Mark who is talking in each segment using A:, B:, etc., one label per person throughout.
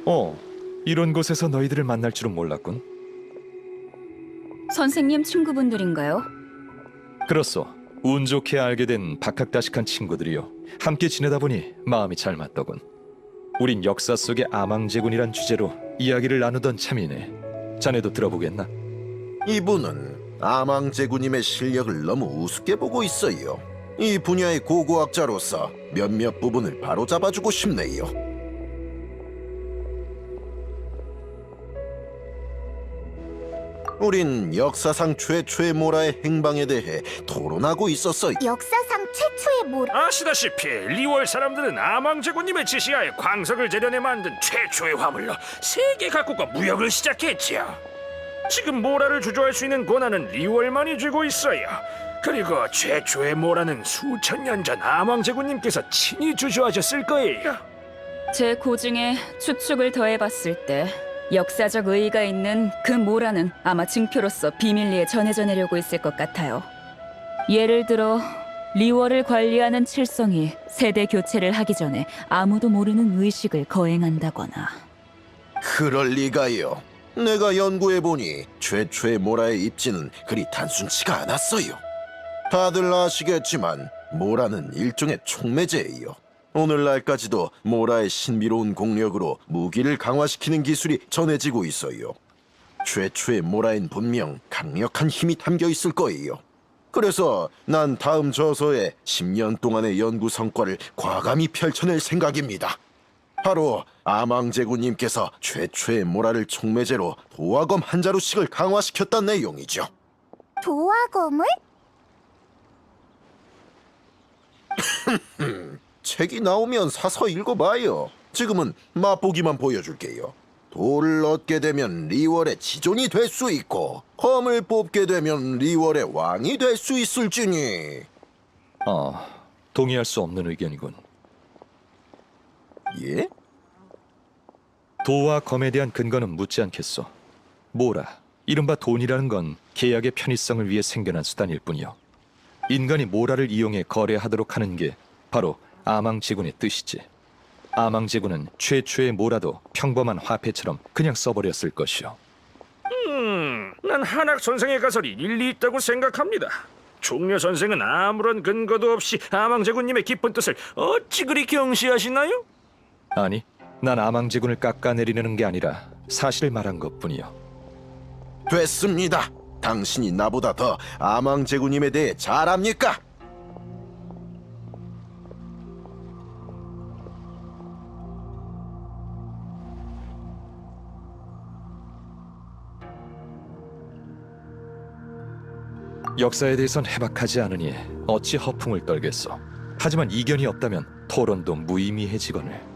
A: 어, 이런 곳에서 너희들을 만날 줄은 몰랐군.
B: 선생님 친구분들인가요?
A: 그렇소. 운 좋게 알게 된 박학다식한 친구들이요. 함께 지내다 보니 마음이 잘 맞더군. 우린 역사 속의 아망제군이란 주제로 이야기를 나누던 참이네. 자네도 들어보겠나?
C: 이분은 아망제구님의 실력을 너무 우습게 보고 있어요. 이 분야의 고고학자로서 몇몇 부분을 바로잡아주고 싶네요. 우린 역사상 최초의 모라의 행방에 대해 토론하고 있었어요.
D: 역사상 최초의
E: 아시다시피 리월 사람들은 아망제군님의 지시하에 광석을 재련해 만든 최초의 화물로 세계 각국과 무역을 시작했지요. 지금 모라를 주조할 수 있는 권한은 리월만이 쥐고 있어요. 그리고 최초의 모라는 수천 년 전 아망제군님께서 친히 주조하셨을 거예요.
B: 제 고증에 추측을 더해봤을 때 역사적 의의가 있는 그 모라는 아마 증표로서 비밀리에 전해져 내려고 있을 것 같아요. 예를 들어 리월을 관리하는 칠성이 세대 교체를 하기 전에 아무도 모르는 의식을 거행한다거나.
C: 그럴 리가요. 내가 연구해보니 최초의 모라의 입지는 그리 단순치가 않았어요. 다들 아시겠지만 모라는 일종의 촉매제예요. 오늘날까지도 모라의 신비로운 공력으로 무기를 강화시키는 기술이 전해지고 있어요. 최초의 모라엔 분명 강력한 힘이 담겨 있을 거예요. 그래서 난 다음 저서에 10년 동안의 연구 성과를 과감히 펼쳐낼 생각입니다. 바로 아망제군님께서 최초의 모라를 촉매제로 도화검 한 자루씩을 강화시켰다는 내용이죠.
D: 도화검을?
C: 책이 나오면 사서 읽어봐요. 지금은 맛보기만 보여줄게요. 돌을 얻게 되면 리월의 지존이 될 수 있고 검을 뽑게 되면 리월의 왕이 될 수 있을지니.
A: 동의할 수 없는 의견이군.
C: 예?
A: 도와 검에 대한 근거는 묻지 않겠소. 모라, 이른바 돈이라는 건 계약의 편의성을 위해 생겨난 수단일 뿐이요. 인간이 모라를 이용해 거래하도록 하는 게 바로 아망제군의 뜻이지. 아망제군은 최초의 모라도 평범한 화폐처럼 그냥 써버렸을 것이요.
E: 난 한학 선생의 가설이 일리 있다고 생각합니다. 종려 선생은 아무런 근거도 없이 아망제군님의 깊은 뜻을 어찌 그리 경시하시나요?
A: 아니, 난 아망제군을 깎아내리려는 게 아니라 사실을 말한 것뿐이요.
C: 됐습니다. 당신이 나보다 더 아망제군님에 대해 잘 압니까?
A: 역사에 대해선 해박하지 않으니 어찌 허풍을 떨겠소. 하지만 이견이 없다면 토론도 무의미해지거늘.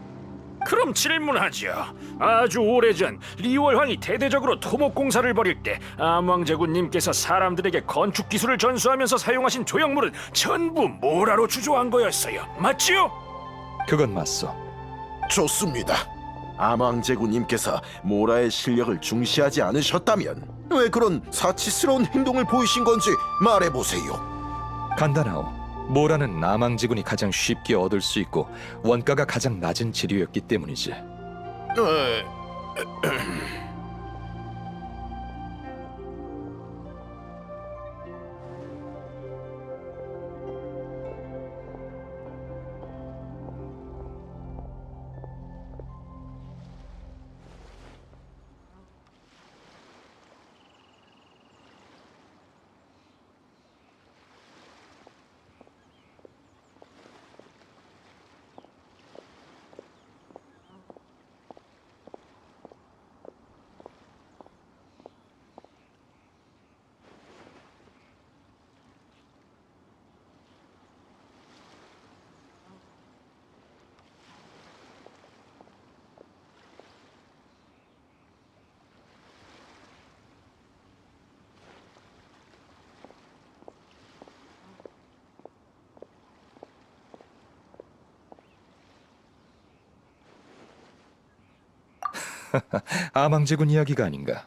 E: 그럼 질문하죠. 아주 오래전 리월 왕이 대대적으로 토목 공사를 벌일 때 아망제군님께서 사람들에게 건축 기술을 전수하면서 사용하신 조형물은 전부 모라로 주조한 거였어요. 맞지요?
A: 그건 맞소.
C: 좋습니다. 아망제군님께서 모라의 실력을 중시하지 않으셨다면 왜 그런 사치스러운 행동을 보이신 건지 말해보세요.
A: 간단하오. 모라는 아망제군이 가장 쉽게 얻을 수 있고 원가가 가장 낮은 재료였기 때문이지. 아망제군 이야기가 아닌가.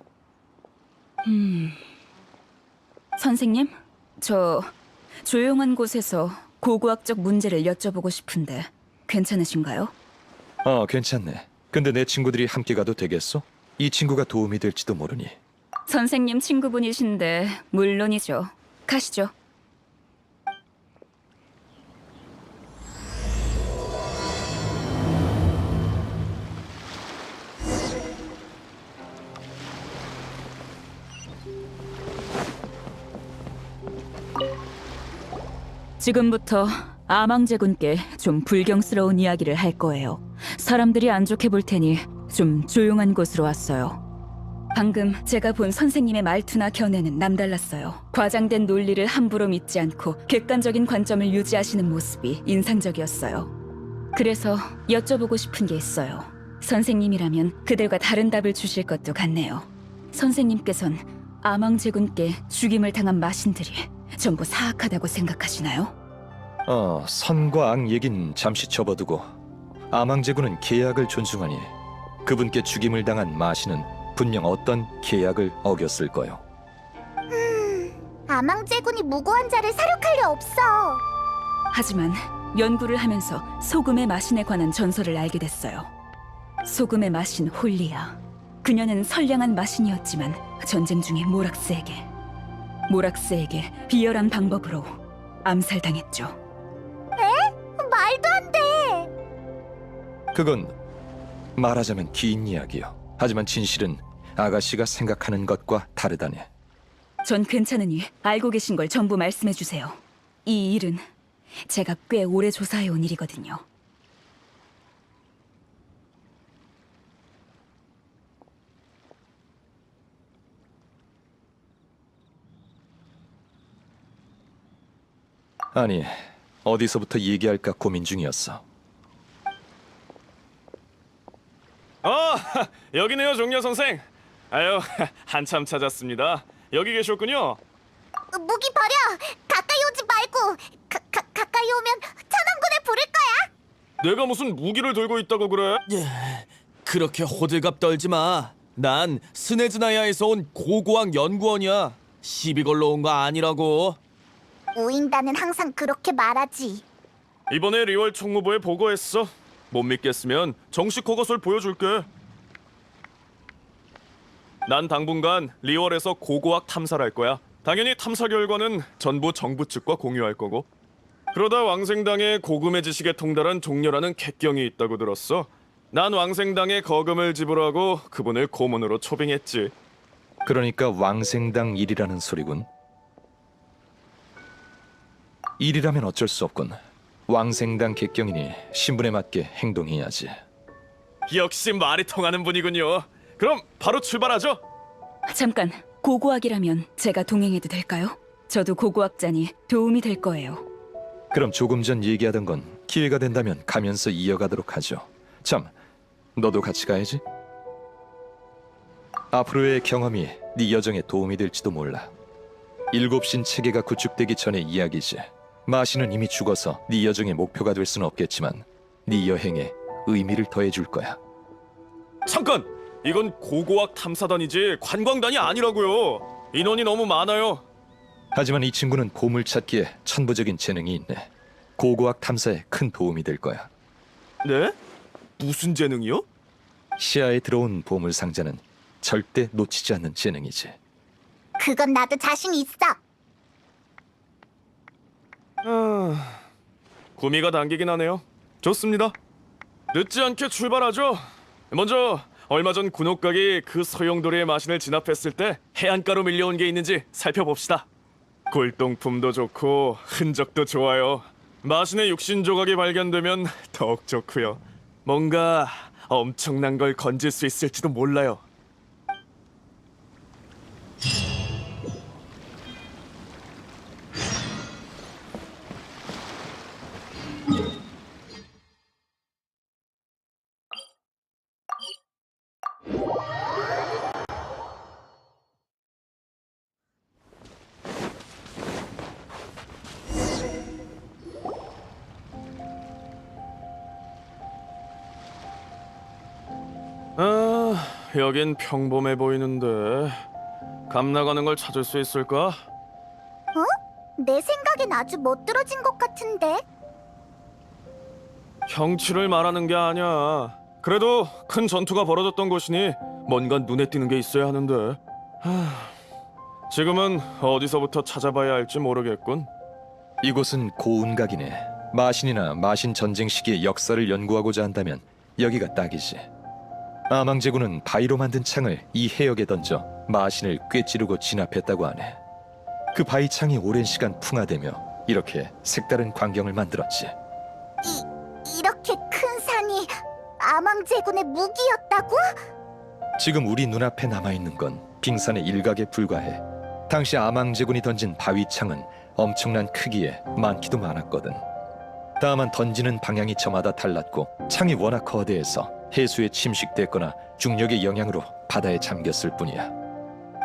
B: 선생님, 저 조용한 곳에서 고고학적 문제를 여쭤보고 싶은데 괜찮으신가요?
A: 괜찮네. 근데 내 친구들이 함께 가도 되겠어? 이 친구가 도움이 될지도 모르니.
B: 선생님 친구분이신데 물론이죠. 가시죠. 지금부터 아망제군께 좀 불경스러운 이야기를 할 거예요. 사람들이 안 좋게 볼 테니 좀 조용한 곳으로 왔어요. 방금 제가 본 선생님의 말투나 견해는 남달랐어요. 과장된 논리를 함부로 믿지 않고 객관적인 관점을 유지하시는 모습이 인상적이었어요. 그래서 여쭤보고 싶은 게 있어요. 선생님이라면 그들과 다른 답을 주실 것도 같네요. 선생님께선 아망제군께 죽임을 당한 마신들이 전부 사악하다고 생각하시나요?
A: 선과 악 얘긴 잠시 접어두고 아망제군은 계약을 존중하니 그분께 죽임을 당한 마신은 분명 어떤 계약을 어겼을 거요.
D: 아망제군이 무고한 자를 사륙할 리 없어.
B: 하지만 연구를 하면서 소금의 마신에 관한 전설을 알게 됐어요. 소금의 마신 홀리아. 그녀는 선량한 마신이었지만 전쟁 중에 모락스에게 비열한 방법으로 암살당했죠.
D: 말도 안 돼.
A: 그건 말하자면 긴 이야기요. 하지만 진실은 아가씨가 생각하는 것과 다르다네.
B: 전 괜찮으니 알고 계신 걸 전부 말씀해 주세요. 이 일은 제가 꽤 오래 조사해 온 일이거든요.
A: 아니, 어디서부터 얘기할까 고민 중이었어.
F: 여기네요, 종려 선생. 아유, 한참 찾았습니다. 여기 계셨군요.
D: 무기 버려. 가까이 오지 말고. 가까이 오면 천왕군을 부를 거야.
F: 내가 무슨 무기를 들고 있다고 그래?
G: 그렇게 호들갑 떨지 마. 난 스네즈나야에서 온 고고학 연구원이야. 시비 걸러 온 거 아니라고.
D: 우인단은 항상 그렇게 말하지.
F: 이번에 리월 총무부에 보고했어. 못 믿겠으면 정식 허가서를 보여줄게. 난 당분간 리월에서 고고학 탐사를 할 거야. 당연히 탐사 결과는 전부 정부 측과 공유할 거고. 그러다 왕생당에 고금의 지식에 통달한 종려라는 객경이 있다고 들었어. 난 왕생당에 거금을 지불하고 그분을 고문으로 초빙했지.
A: 그러니까 왕생당 일이라는 소리군. 일이라면 어쩔 수 없군. 왕생당 객경이니 신분에 맞게 행동해야지.
F: 역시 말이 통하는 분이군요. 그럼 바로 출발하죠.
B: 잠깐, 고고학이라면 제가 동행해도 될까요? 저도 고고학자니 도움이 될 거예요.
A: 그럼 조금 전 얘기하던 건 기회가 된다면 가면서 이어가도록 하죠. 참, 너도 같이 가야지. 앞으로의 경험이 네 여정에 도움이 될지도 몰라. 일곱신 체계가 구축되기 전의 이야기지. 마신은 이미 죽어서 네 여정의 목표가 될 수는 없겠지만 네 여행에 의미를 더해줄 거야.
F: 잠깐! 이건 고고학 탐사단이지 관광단이 아니라고요. 인원이 너무 많아요.
A: 하지만 이 친구는 보물 찾기에 천부적인 재능이 있네. 고고학 탐사에 큰 도움이 될 거야.
F: 네? 무슨 재능이요?
A: 시야에 들어온 보물 상자는 절대 놓치지 않는 재능이지.
D: 그건 나도 자신 있어.
F: 구미가 당기긴 하네요. 좋습니다. 늦지 않게 출발하죠. 먼저 얼마 전 군옥각이 그 소용돌이의 마신을 진압했을 때 해안가로 밀려온 게 있는지 살펴봅시다. 골동품도 좋고 흔적도 좋아요. 마신의 육신 조각이 발견되면 더욱 좋고요. 뭔가 엄청난 걸 건질 수 있을지도 몰라요. 여긴 평범해 보이는데 감 나가는 걸 찾을 수 있을까?
D: 내 생각엔 아주 멋들어진 것 같은데.
F: 경치를 말하는 게 아니야. 그래도 큰 전투가 벌어졌던 곳이니 뭔가 눈에 띄는 게 있어야 하는데. 지금은 어디서부터 찾아봐야 할지 모르겠군.
A: 이곳은 고운각이네. 마신이나 마신 전쟁 시기의 역사를 연구하고자 한다면 여기가 딱이지. 아망제군은 바위로 만든 창을 이 해역에 던져 마신을 꿰찌르고 진압했다고 하네. 그 바위창이 오랜 시간 풍화되며 이렇게 색다른 광경을 만들었지.
D: 이렇게 큰 산이 아망제군의 무기였다고?
A: 지금 우리 눈앞에 남아있는 건 빙산의 일각에 불과해. 당시 아망제군이 던진 바위창은 엄청난 크기에 많기도 많았거든. 다만 던지는 방향이 저마다 달랐고 창이 워낙 거대해서 해수에 침식됐거나 중력의 영향으로 바다에 잠겼을 뿐이야.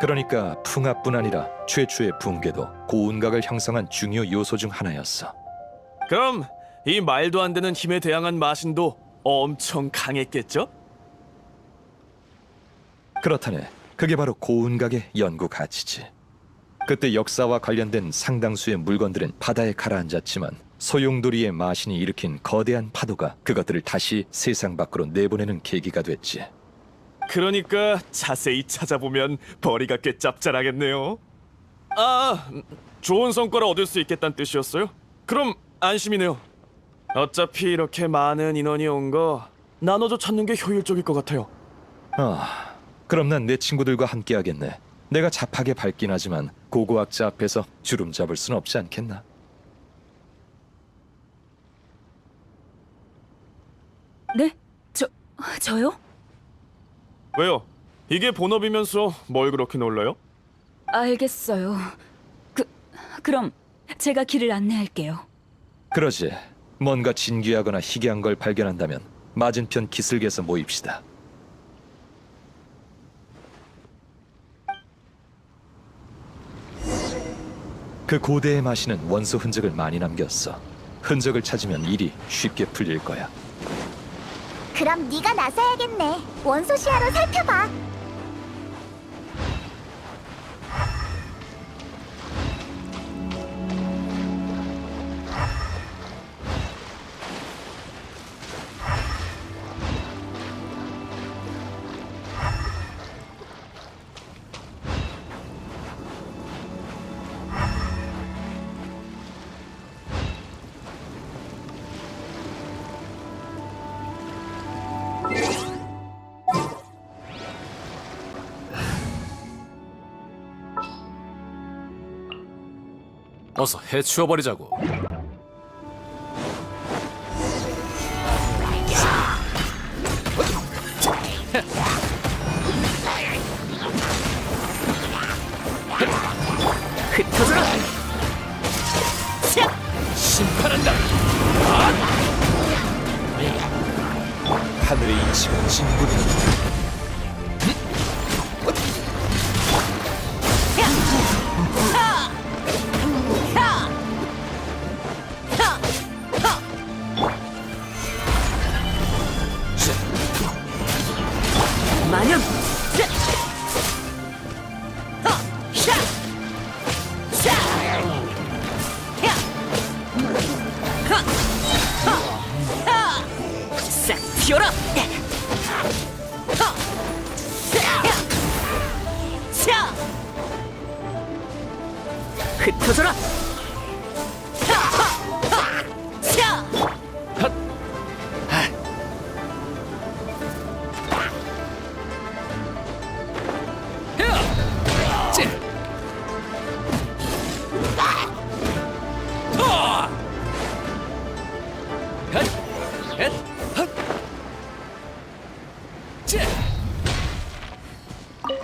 A: 그러니까 풍압뿐 아니라 최초의 붕괴도 고운각을 형성한 중요 요소 중 하나였어.
F: 그럼 이 말도 안 되는 힘에 대항한 마신도 엄청 강했겠죠?
A: 그렇다네. 그게 바로 고운각의 연구 가치지. 그때 역사와 관련된 상당수의 물건들은 바다에 가라앉았지만 소용돌이의 마신이 일으킨 거대한 파도가 그것들을 다시 세상 밖으로 내보내는 계기가 됐지.
F: 그러니까 자세히 찾아보면 벌이가 꽤 짭짤하겠네요. 좋은 성과를 얻을 수 있겠다는 뜻이었어요? 그럼 안심이네요. 어차피 이렇게 많은 인원이 온 거 나눠서 찾는 게 효율적일 것 같아요.
A: 그럼 난 내 친구들과 함께 하겠네. 내가 잡하게 밟긴 하지만 고고학자 앞에서 주름 잡을 순 없지 않겠나?
B: 네? 저요?
F: 왜요? 이게 본업이면서 뭘 그렇게 놀라요?
B: 알겠어요. 그럼 제가 길을 안내할게요.
A: 그러지. 뭔가 진귀하거나 희귀한 걸 발견한다면 맞은편 기슭에서 모입시다. 그 고대의 마신은 원소 흔적을 많이 남겼어. 흔적을 찾으면 일이 쉽게 풀릴 거야.
D: 그럼 네가 나서야겠네. 원소 시야로 살펴봐.
H: 어서 해치워버리자고.
E: 흩어져라!
H: 심판한다.
A: 하늘의 이치가 진군이다.
B: 마녀! 싹 튀어라! 흩어져라!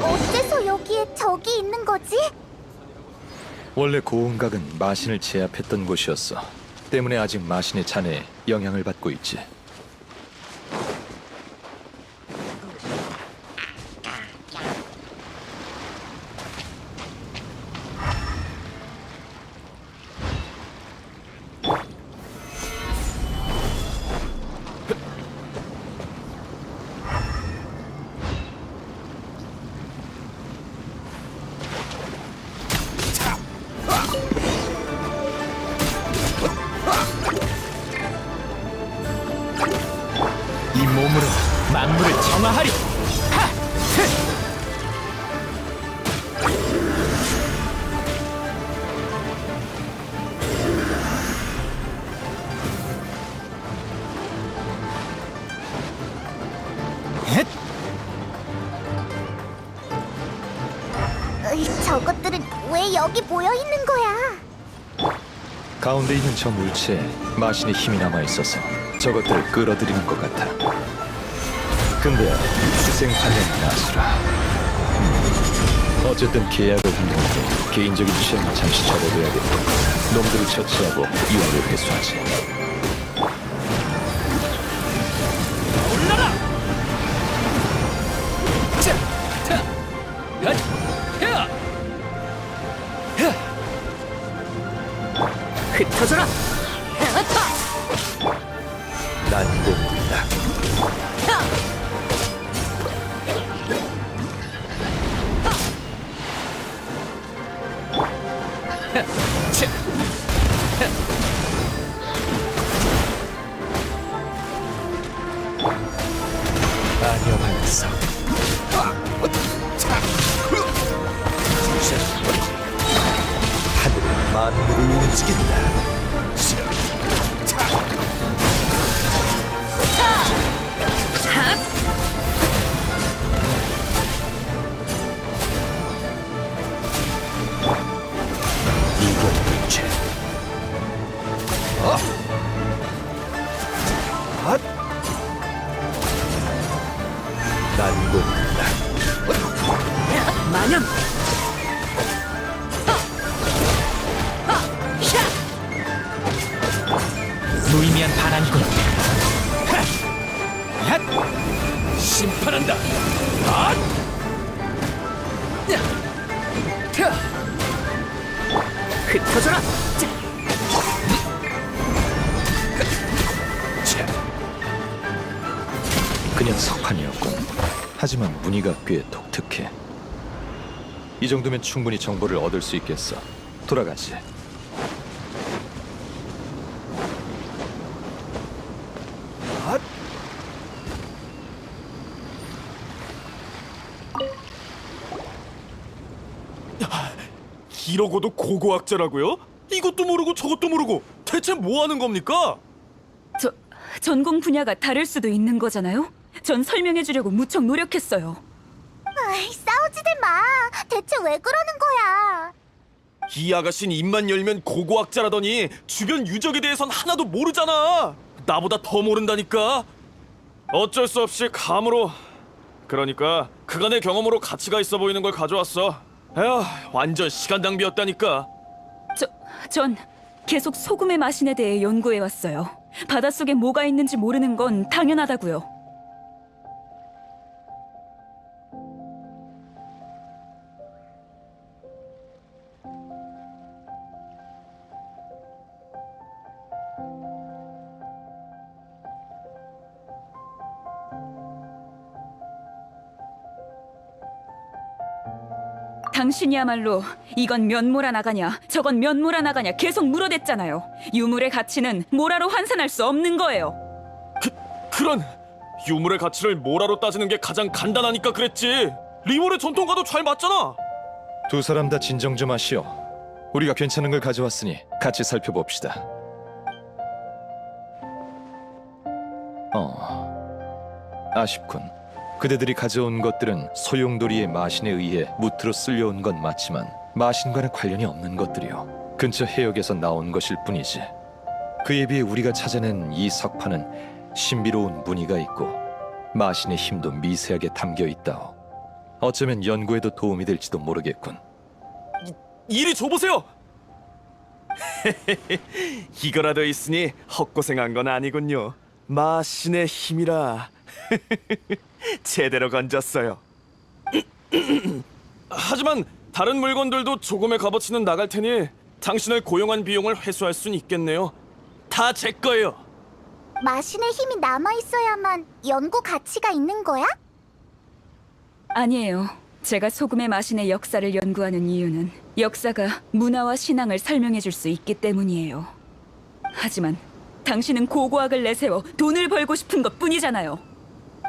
D: 어째서 여기에 적이 있는 거지?
A: 원래 고운각은 마신을 제압했던 곳이었어. 때문에 아직 마신의 잔해에 영향을 받고 있지.
H: 만물을 정화하리.
D: 저것들은 왜 여기 모여 있는 거야?
A: 가운데 있는 저 물체에 마신의 힘이 남아 있어서 저것들을 끌어들이는 것 같아. 근데 수생하는 나수라. 어쨌든 계약을 한다고 개인적인 취향을 잠시 접어둬야겠고 놈들을 처치하고 이원을 회수하지.
H: 올라라. 자, 자, 야, 야.
B: 흩어져라.
A: 난 놈들이다.
H: 자,
A: 안녕하였어. 하늘은 만물을 움직인다. 이건 물체. 난 놈들이다.
B: 마냥.
H: 무의미한 반항이군. 심판한다.
B: 흩어져라.
A: 그냥 석판이었군. 하지만 무늬가 꽤 독특해. 이 정도면 충분히 정보를 얻을 수 있겠어. 돌아가지.
F: 이러고도 고고학자라고요? 이것도 모르고 저것도 모르고 대체 뭐 하는 겁니까?
B: 전공 분야가 다를 수도 있는 거잖아요. 전 설명해 주려고 무척 노력했어요.
D: 아이, 싸우지들 마. 대체 왜 그러는 거야?
F: 이 아가씨는 입만 열면 고고학자라더니 주변 유적에 대해선 하나도 모르잖아. 나보다 더 모른다니까. 어쩔 수 없이 감으로, 그러니까 그간의 경험으로 가치가 있어 보이는 걸 가져왔어. 에휴, 완전 시간 낭비였다니까.
B: 전 계속 소금의 마신에 대해 연구해 왔어요. 바닷속에 뭐가 있는지 모르는 건 당연하다고요. 당신이야말로 이건 면모라 나가냐 저건 면모라 나가냐 계속 물어댔잖아요. 유물의 가치는 모라로 환산할 수 없는 거예요.
F: 그런 유물의 가치를 모라로 따지는 게 가장 간단하니까 그랬지. 리월의 전통과도 잘 맞잖아.
A: 두 사람 다 진정 좀 하시오. 우리가 괜찮은 걸 가져왔으니 같이 살펴봅시다. 아쉽군. 그대들이 가져온 것들은 소용돌이의 마신에 의해 무트로 쓸려온 건 맞지만 마신과는 관련이 없는 것들이요. 근처 해역에서 나온 것일 뿐이지. 그에 비해 우리가 찾아낸 이 석판은 신비로운 무늬가 있고 마신의 힘도 미세하게 담겨 있다오. 어쩌면 연구에도 도움이 될지도 모르겠군.
F: 이리 줘보세요. 이거라도 있으니 헛고생한 건 아니군요. 마신의 힘이라. 제대로 건졌어요. 하지만 다른 물건들도 조금의 값어치는 나갈 테니 당신을 고용한 비용을 회수할 순 있겠네요. 다 제 거예요.
D: 마신의 힘이 남아있어야만 연구 가치가 있는 거야?
B: 아니에요. 제가 소금의 마신의 역사를 연구하는 이유는 역사가 문화와 신앙을 설명해 줄 수 있기 때문이에요. 하지만 당신은 고고학을 내세워 돈을 벌고 싶은 것 뿐이잖아요.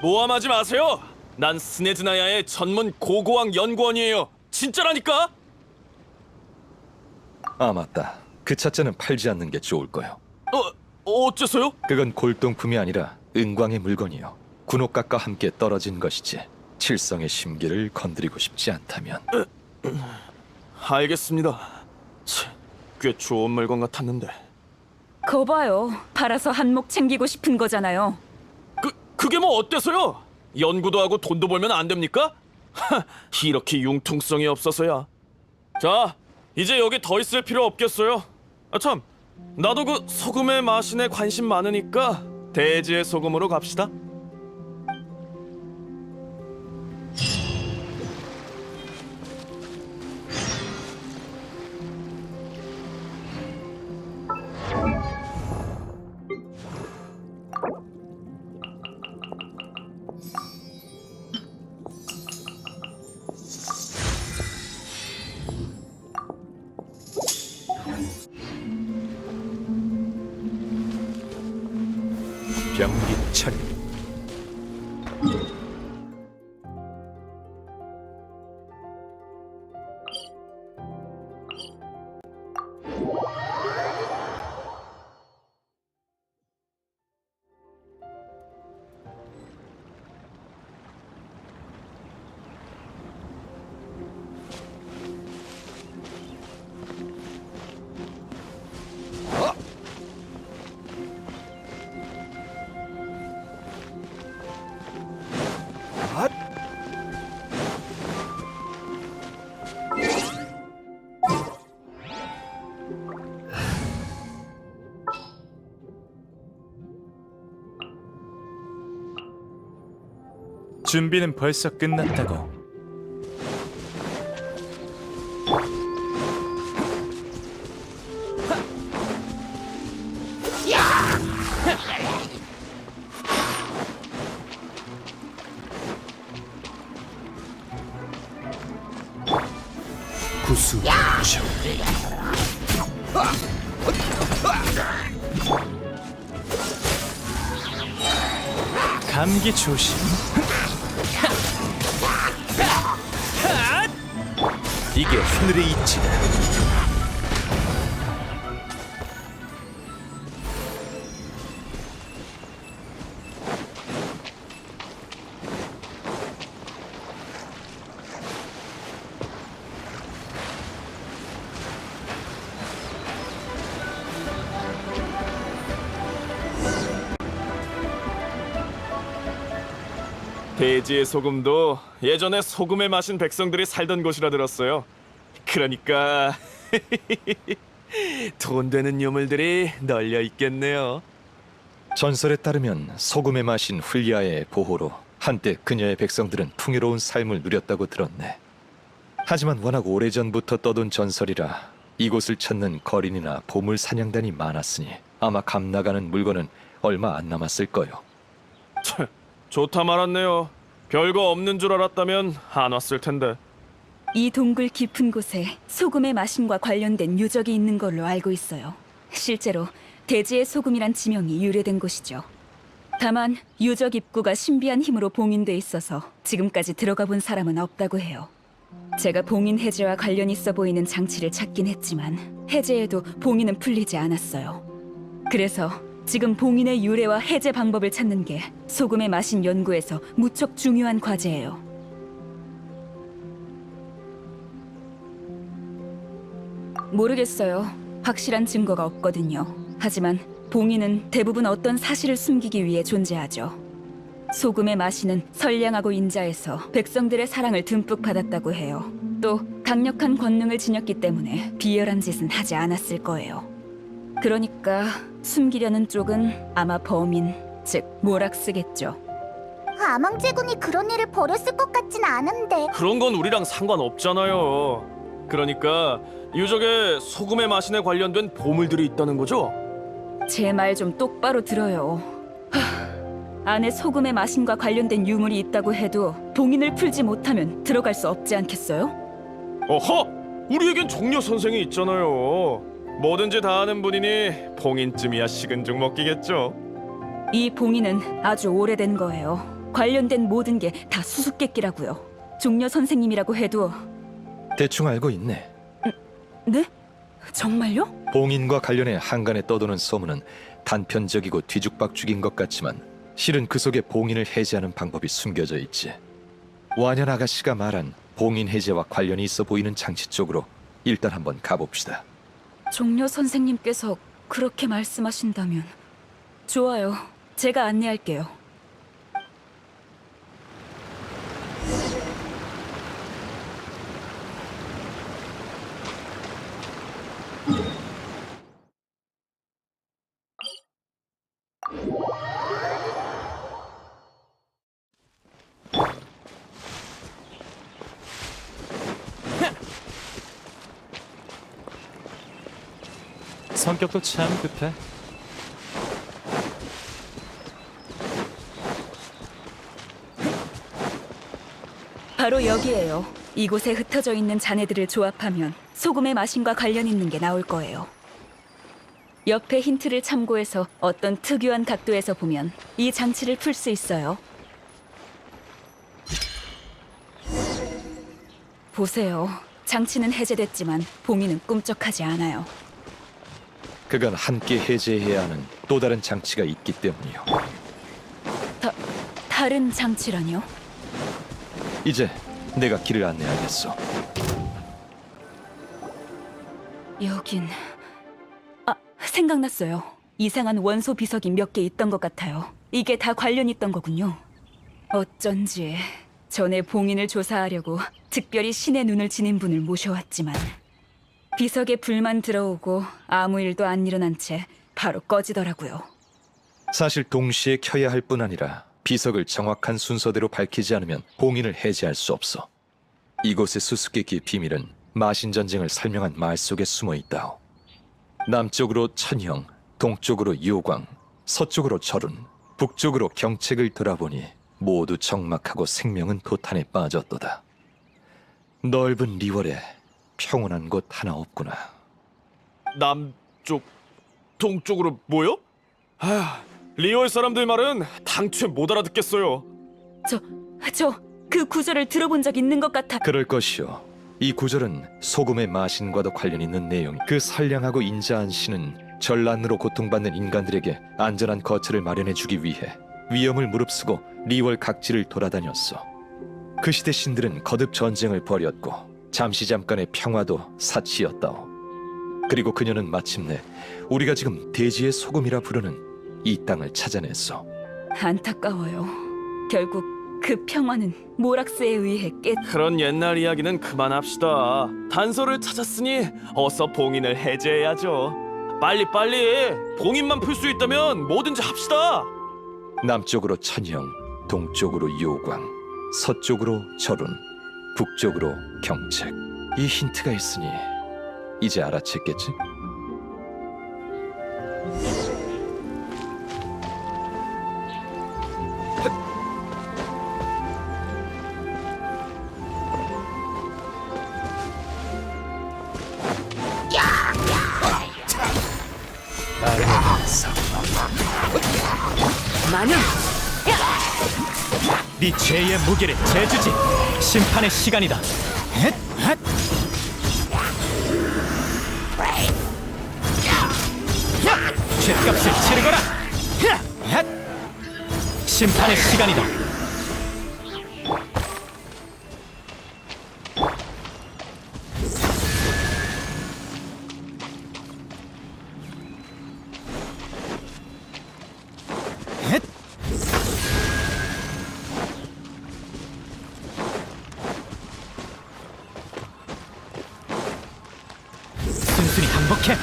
F: 모함하지 마세요. 난 스네즈나야의 전문 고고학 연구원이에요. 진짜라니까.
A: 아, 맞다. 그 찻잔은 팔지 않는 게 좋을 거요.
F: 어째서요?
A: 그건 골동품이 아니라 은광의 물건이요. 군옥각과 함께 떨어진 것이지. 칠성의 심기를 건드리고 싶지 않다면.
F: 알겠습니다. 꽤 좋은 물건 같았는데.
B: 거봐요. 팔아서 한몫 챙기고 싶은 거잖아요.
F: 그게 뭐 어때서요? 연구도 하고 돈도 벌면 안 됩니까? 이렇게 융통성이 없어서야. 자, 이제 여기 더 있을 필요 없겠어요. 아 참, 나도 그 소금의 마신에 관심 많으니까 대지의 소금으로 갑시다.
A: 병기철.
H: 준비는 벌써 끝났다고. 구수. 감기 조심. 이게 하늘의 이치다.
F: 대지의 소금도 예전에 소금에 마신 백성들이 살던 곳이라 들었어요. 그러니까 돈 되는 유물들이 널려 있겠네요.
A: 전설에 따르면 소금에 마신 훌리아의 보호로 한때 그녀의 백성들은 풍요로운 삶을 누렸다고 들었네. 하지만 워낙 오래전부터 떠돈 전설이라 이곳을 찾는 거린이나 보물 사냥단이 많았으니 아마 감 나가는 물건은 얼마 안 남았을 거요.
F: 좋다 말았네요. 별거 없는 줄 알았다면 안 왔을 텐데.
B: 이 동굴 깊은 곳에 소금의 마신과 관련된 유적이 있는 걸로 알고 있어요. 실제로 대지의 소금이란 지명이 유래된 곳이죠. 다만 유적 입구가 신비한 힘으로 봉인돼 있어서 지금까지 들어가 본 사람은 없다고 해요. 제가 봉인 해제와 관련 있어 보이는 장치를 찾긴 했지만 해제에도 봉인은 풀리지 않았어요. 그래서 지금 봉인의 유래와 해제 방법을 찾는 게 소금의 마신 연구에서 무척 중요한 과제예요. 모르겠어요. 확실한 증거가 없거든요. 하지만 봉인은 대부분 어떤 사실을 숨기기 위해 존재하죠. 소금의 마신은 선량하고 인자해서 백성들의 사랑을 듬뿍 받았다고 해요. 또 강력한 권능을 지녔기 때문에 비열한 짓은 하지 않았을 거예요. 그러니까 숨기려는 쪽은 아마 범인, 즉 모락스겠죠.
D: 아망제군이 그런 일을 벌였을 것 같진 않은데.
F: 그런 건 우리랑 상관없잖아요. 그러니까 유적에 소금의 마신에 관련된 보물들이 있다는 거죠?
B: 제 말 좀 똑바로 들어요. 안에 소금의 마신과 관련된 유물이 있다고 해도 봉인을 풀지 못하면 들어갈 수 없지 않겠어요?
F: 어허! 우리에겐 종려 선생이 있잖아요. 뭐든지 다 아는 분이니 봉인쯤이야 식은 죽 먹기겠죠.
B: 이 봉인은 아주 오래된 거예요. 관련된 모든 게 다 수수께끼라고요. 종려 선생님이라고 해도
A: 대충 알고 있네.
B: 네? 정말요?
A: 봉인과 관련해 한간에 떠도는 소문은 단편적이고 뒤죽박죽인 것 같지만 실은 그 속에 봉인을 해제하는 방법이 숨겨져 있지. 완연 아가씨가 말한 봉인 해제와 관련이 있어 보이는 장치 쪽으로 일단 한번 가봅시다.
B: 종려 선생님께서 그렇게 말씀하신다면 좋아요. 제가 안내할게요.
H: 성격도 참 급해.
B: 바로 여기에요. 이곳에 흩어져 있는 잔해들을 조합하면 소금의 마신과 관련 있는 게 나올 거예요. 옆에 힌트를 참고해서 어떤 특유한 각도에서 보면 이 장치를 풀 수 있어요. 보세요. 장치는 해제됐지만 봉인은 꿈쩍하지 않아요.
A: 그건 함께 해제해야 하는 또 다른 장치가 있기 때문이요.
B: 다른 장치라뇨?
A: 이제 내가 길을 안내하겠어.
B: 여긴... 생각났어요. 이상한 원소 비석이 몇 개 있던 것 같아요. 이게 다 관련 있던 거군요. 어쩐지 전에 봉인을 조사하려고 특별히 신의 눈을 지닌 분을 모셔왔지만 비석에 불만 들어오고 아무 일도 안 일어난 채 바로 꺼지더라고요.
A: 사실 동시에 켜야 할 뿐 아니라 비석을 정확한 순서대로 밝히지 않으면 봉인을 해제할 수 없어. 이곳의 수수께끼의 비밀은 마신 전쟁을 설명한 말 속에 숨어 있다오. 남쪽으로 천형, 동쪽으로 요광, 서쪽으로 절운, 북쪽으로 경책을 돌아보니 모두 적막하고 생명은 도탄에 빠졌도다. 넓은 리월에 평온한 곳 하나 없구나.
F: 남쪽, 동쪽으로 뭐요? 리월 사람들 말은 당최 못 알아듣겠어요.
B: 그 구절을 들어본 적 있는 것 같아.
A: 그럴 것이오. 이 구절은 소금의 마신과도 관련 있는 내용. 그 선량하고 인자한 신은 전란으로 고통받는 인간들에게 안전한 거처를 마련해주기 위해 위험을 무릅쓰고 리월 각지를 돌아다녔어. 그 시대 신들은 거듭 전쟁을 벌였고 잠깐의 평화도 사치였다오. 그리고 그녀는 마침내 우리가 지금 대지의 소금이라 부르는 이 땅을 찾아냈어.
B: 안타까워요. 결국 그 평화는 모락스에 의해
F: 그런 옛날 이야기는 그만합시다. 단서를 찾았으니 어서 봉인을 해제해야죠. 빨리 봉인만 풀 수 있다면 뭐든지 합시다.
A: 남쪽으로 천형, 동쪽으로 요광, 서쪽으로 절운, 북쪽으로 경책. 이 힌트가 있으니 이제 알아챘겠지?
B: 마녀!
H: 네 죄의 무게를 재주지. 심판의 시간이다. 죄값을 치르거라. 심판의 시간이다. 순순히 항복해.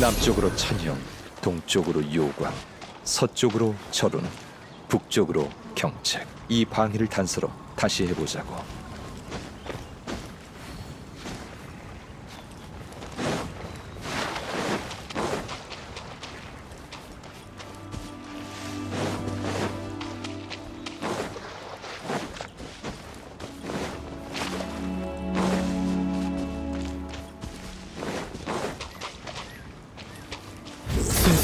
A: 남쪽으로 천형, 동쪽으로 요광, 서쪽으로 절운, 북쪽으로 경책. 이 방위를 단서로 다시 해보자고.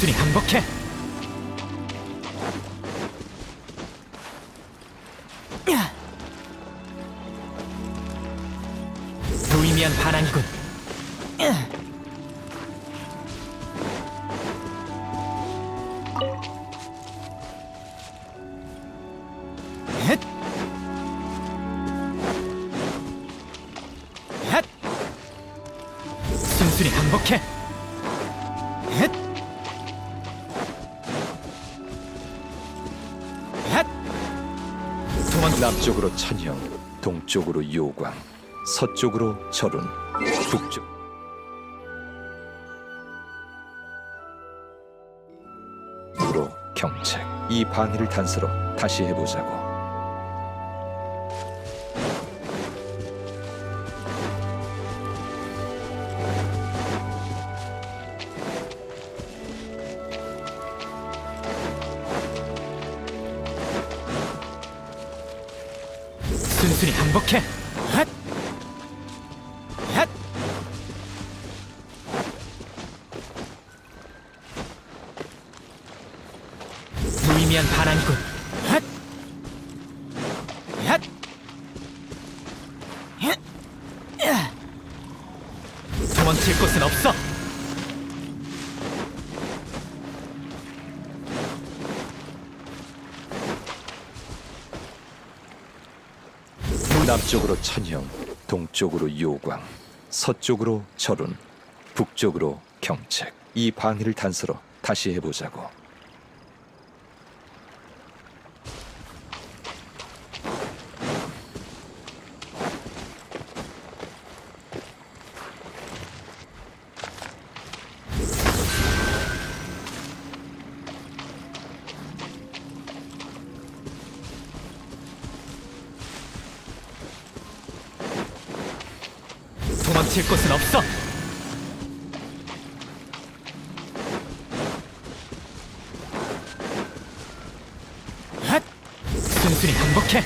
H: 순순히 항복해. 무의미한 반항이군. 헷! 헷! 순순히 항복해. 헷! 헷!
A: 남쪽으로 천형, 동쪽으로 요광, 서쪽으로 절운, 북쪽으로 경책. 이 방해를 단서로 다시 해보자고.
H: 순순히 항복해. 핫! 핫! 무의미한 반항이군. 핫! 핫! 핫! 야! 도망칠 곳은 없어.
A: 남쪽으로 천형, 동쪽으로 요광, 서쪽으로 절운, 북쪽으로 경책. 이 방해를 단서로 다시 해보자고.
H: 도망칠 곳은 없어. 핫! 순순히 항복해.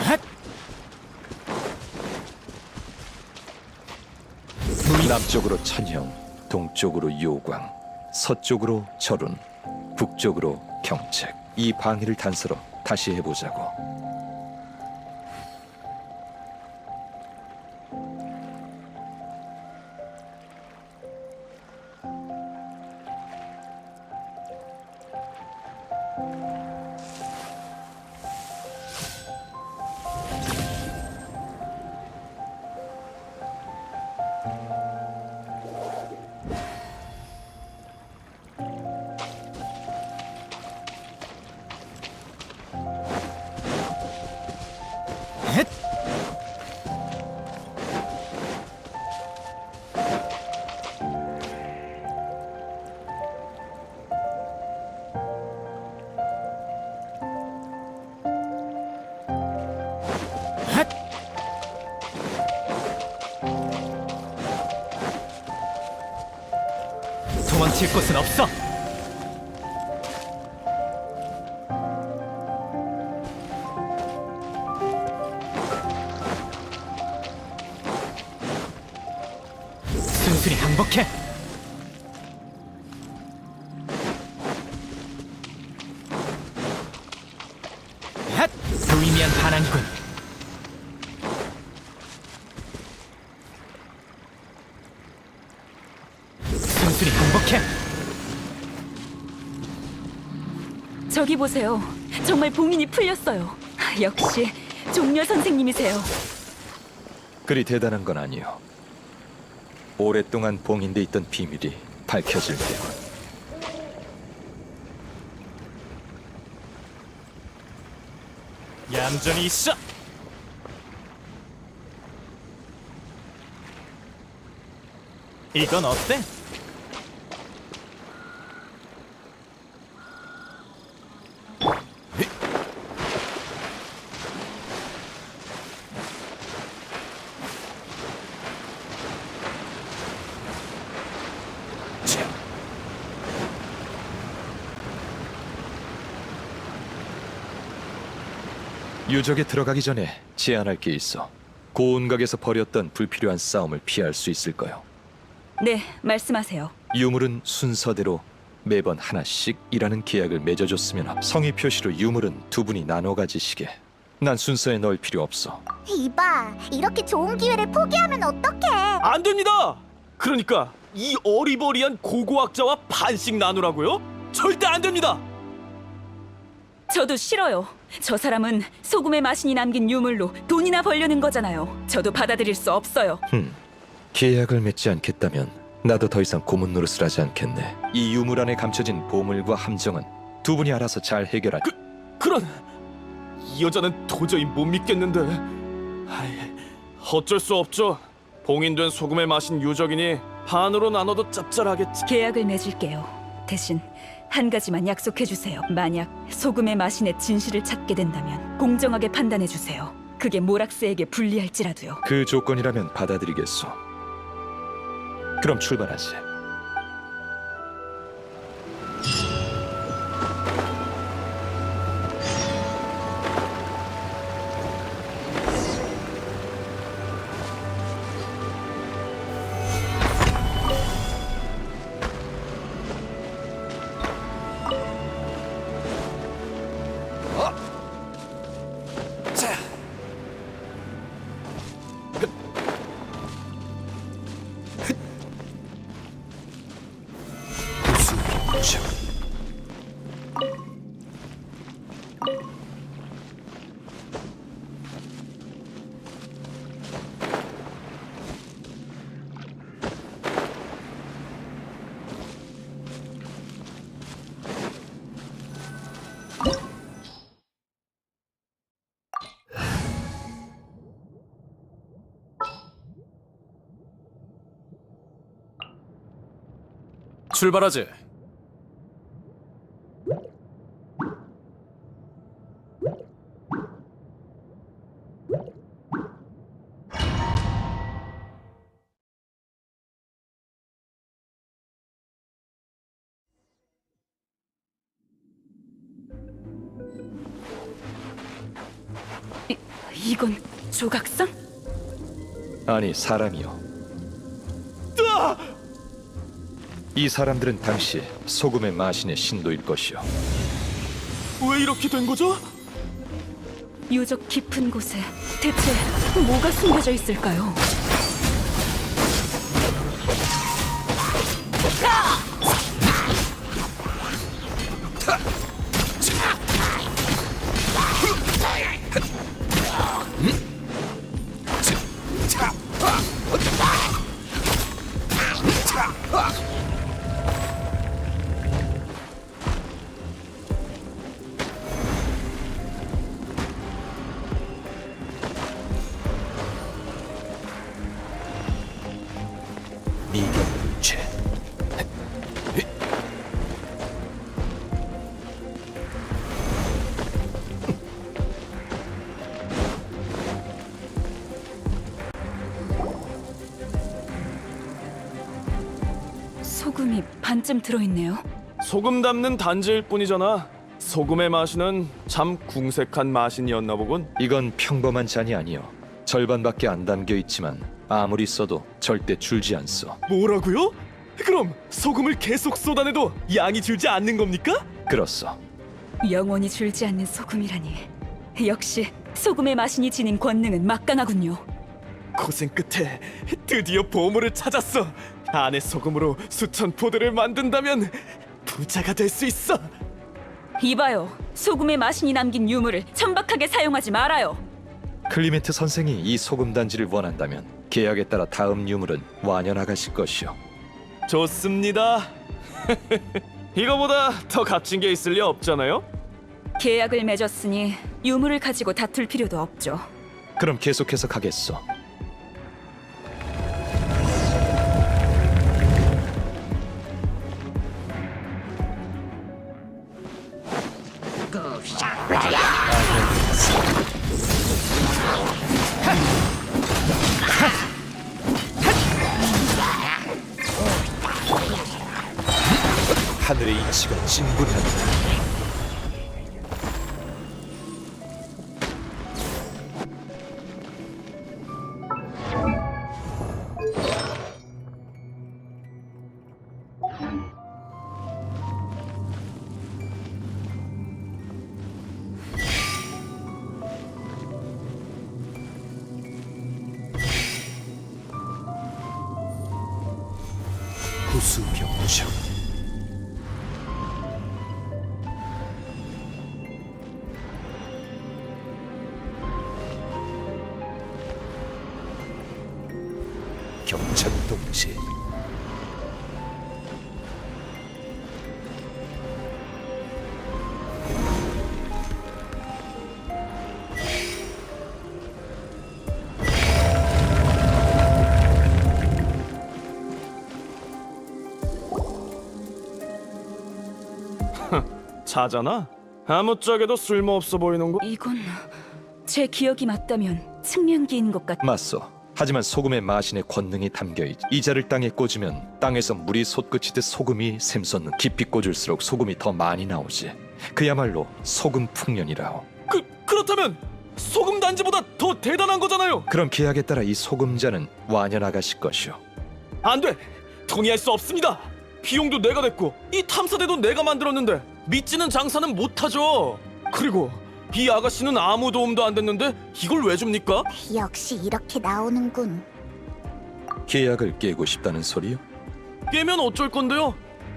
H: 핫!
A: 남쪽으로 천형, 동쪽으로 요광, 서쪽으로 절운, 북쪽으로 경책. 이 방해를 단서로 다시 해보자고.
H: 헷! 핫! 도망칠 곳은 없어. 순순히 항복해. 핫! 무의미한 반항이군. 순순히 항복해.
B: 저기 보세요. 정말 봉인이 풀렸어요. 역시 종려 선생님이세요.
A: 그리 대단한 건 아니요. 오랫동안 봉인돼 있던 비밀이 밝혀질 때군.
H: 얌전히 있어. 이건 어때?
A: 유적에 들어가기 전에 제안할 게 있어. 고운각에서 벌였던 불필요한 싸움을 피할 수 있을까요?
B: 네, 말씀하세요.
A: 유물은 순서대로 매번 하나씩이라는 계약을 맺어줬으면 성의 표시로 유물은 두 분이 나눠 가지시게. 난 순서에 넣을 필요 없어.
D: 이봐, 이렇게 좋은 기회를 포기하면 어떡해?
G: 안 됩니다. 그러니까 이 어리버리한 고고학자와 반씩 나누라고요? 절대 안 됩니다.
B: 저도 싫어요. 저 사람은 소금의 마신이 남긴 유물로 돈이나 벌려는 거잖아요. 저도 받아들일 수 없어요.
A: 계약을 맺지 않겠다면 나도 더 이상 고문 노릇을 하지 않겠네. 이 유물 안에 감춰진 보물과 함정은 두 분이 알아서 잘 해결하지.
G: 그런 이 여자는 도저히 못 믿겠는데. 어쩔 수 없죠. 봉인된 소금에 마신 유적이니 반으로 나눠도 짭짤하겠지.
B: 계약을 맺을게요. 대신 한 가지만 약속해 주세요. 만약 소금의 마신의 진실을 찾게 된다면 공정하게 판단해 주세요. 그게 모락스에게 불리할지라도요.
A: 그 조건이라면 받아들이겠소. 그럼 출발하지.
F: 출발하지.
B: 이건 조각상?
A: 아니, 사람이요. 이 사람들은 당시 소금의 마신의 신도일 것이요.
G: 왜 이렇게 된 거죠?
B: 유적 깊은 곳에 대체 뭐가 숨겨져 있을까요?
A: 미경죄.
B: 소금이 반쯤 들어있네요.
F: 소금 담는 단지일 뿐이잖아. 소금의 마신은 참 궁색한 마신이었나 보군.
A: 이건 평범한 잔이 아니요. 절반밖에 안 담겨 있지만 아무리 써도 절대 줄지 않소.
G: 뭐라고요? 그럼 소금을 계속 쏟아내도 양이 줄지 않는 겁니까?
A: 그렇소.
B: 영원히 줄지 않는 소금이라니. 역시 소금의 마신이 지닌 권능은 막강하군요.
G: 고생 끝에 드디어 보물을 찾았어. 안에 소금으로 수천 포대를 만든다면 부자가 될 수 있어.
B: 이봐요. 소금의 마신이 남긴 유물을 천박하게 사용하지 말아요.
A: 클리멘트 선생이 이 소금 단지를 원한다면 계약에 따라 다음 유물은 완연하가실 것이요.
F: 좋습니다. 이거보다 더 값진 게 있을 리 없잖아요.
B: 계약을 맺었으니 유물을 가지고 다툴 필요도 없죠.
A: 그럼 계속해서 가겠소. 하늘의 이치가 진군한다. 부수병청. 경천동지.
F: 자잖아. 아무짝에도 쓸모없어 보이는 거.
B: 이건 제 기억이 맞다면 측량기인 것 같.
A: 맞소. 하지만 소금의 마신의 권능이 담겨있지. 이자를 땅에 꽂으면 땅에서 물이 솟구치듯 소금이 샘솟는. 깊이 꽂을수록 소금이 더 많이 나오지. 그야말로 소금 풍년이라오.
G: 그렇다면 소금 단지보다 더 대단한 거잖아요.
A: 그럼 계약에 따라 이 소금자는 완연 아가씨 것이오.
G: 안 돼. 동의할 수 없습니다. 비용도 내가 냈고 이 탐사대도 내가 만들었는데 믿지는 장사는 못하죠. 그리고 이 아가씨는 아무 도움도 안 됐는데 이걸 왜 줍니까?
D: 역시 이렇게 나오는군.
A: 계약을 깨고 싶다는 소리요?
G: 깨면 어쩔 건데요?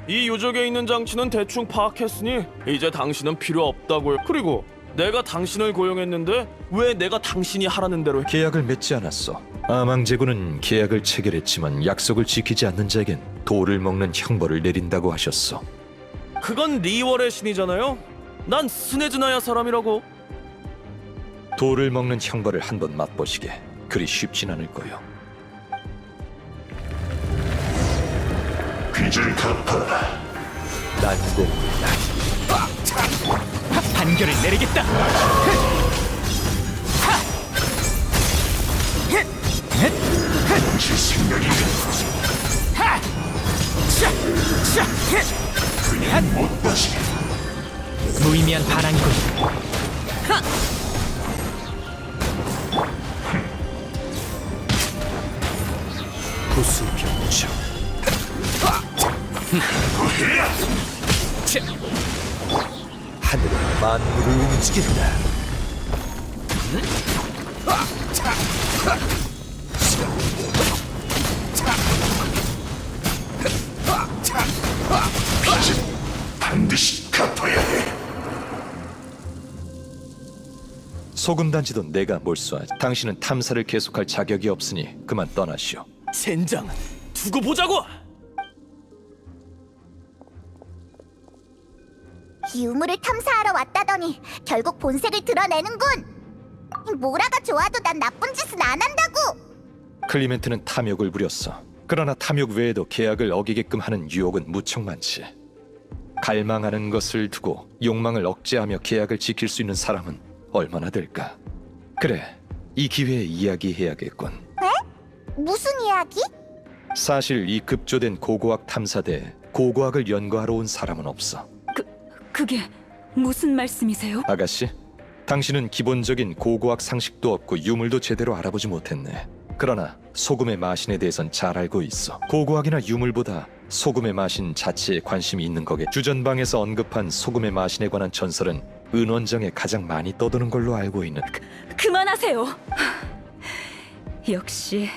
G: 이 유적에 있는 장치는 대충 파악했으니 이제 당신은 필요 없다고요. 그리고 내가 당신을 고용했는데 왜 내가 당신이 하라는 대로 해?
A: 계약을 맺지 않았어. 아망제군은 계약을 체결했지만 약속을 지키지 않는 자에겐 돌을 먹는 형벌을 내린다고 하셨어.
G: 그건 리월의 신이잖아요. 난 스네즈나야 사람이라고.
A: 돌을 먹는 형벌을 한번 맛보시게. 그리 쉽진 않을 거요.
I: 빚을 갚아라.
A: 난공
H: 판결을 내리겠다.
I: 당신 생각이 그냥 못 보지.
H: 무의미한 반항이군.
A: 부수병청. 하늘은 만물을 움직인다.
I: 빚은 반드시 갚아야 해.
A: 소금단지도 내가 몰수하지. 당신은 탐사를 계속할 자격이 없으니 그만 떠나시오.
G: 젠장, 두고 보자고.
D: 유물을 탐사하러 왔다더니 결국 본색을 드러내는군. 모라가 좋아도 난 나쁜 짓은 안 한다고.
A: 클리멘트는 탐욕을 부렸어. 그러나 탐욕 외에도 계약을 어기게끔 하는 유혹은 무척 많지. 갈망하는 것을 두고 욕망을 억제하며 계약을 지킬 수 있는 사람은 얼마나 될까? 그래, 이 기회에 이야기해야겠군.
D: 무슨 이야기?
A: 사실 이 급조된 고고학 탐사대에 고고학을 연구하러 온 사람은 없어.
B: 그게 무슨 말씀이세요?
A: 아가씨, 당신은 기본적인 고고학 상식도 없고 유물도 제대로 알아보지 못했네. 그러나 소금의 마신에 대해선 잘 알고 있어. 고고학이나 유물보다 소금의 마신 자체에 관심이 있는 거게. 주전방에서 언급한 소금의 마신에 관한 전설은 은원정에 가장 많이 떠도는 걸로 알고 있는.
B: 그만하세요. 역시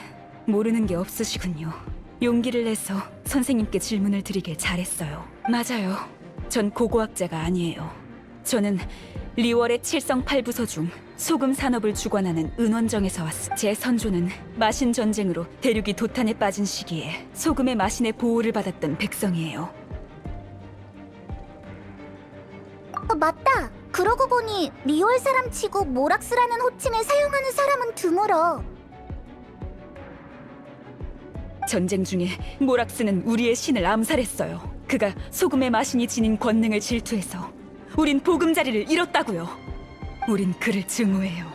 B: 모르는 게 없으시군요. 용기를 내서 선생님께 질문을 드리길 잘했어요. 맞아요. 전 고고학자가 아니에요. 저는 리월의 7성8부서 중 소금 산업을 주관하는 은원정에서 왔습니다. 제 선조는 마신 전쟁으로 대륙이 도탄에 빠진 시기에 소금의 마신의 보호를 받았던 백성이에요.
D: 맞다. 그러고 보니 리월 사람 치고 모락스라는 호칭을 사용하는 사람은 드물어.
B: 전쟁 중에 모락스는 우리의 신을 암살했어요. 그가 소금의 마신이 지닌 권능을 질투해서 우린 보금자리를 잃었다고요. 우린 그를 증오해요.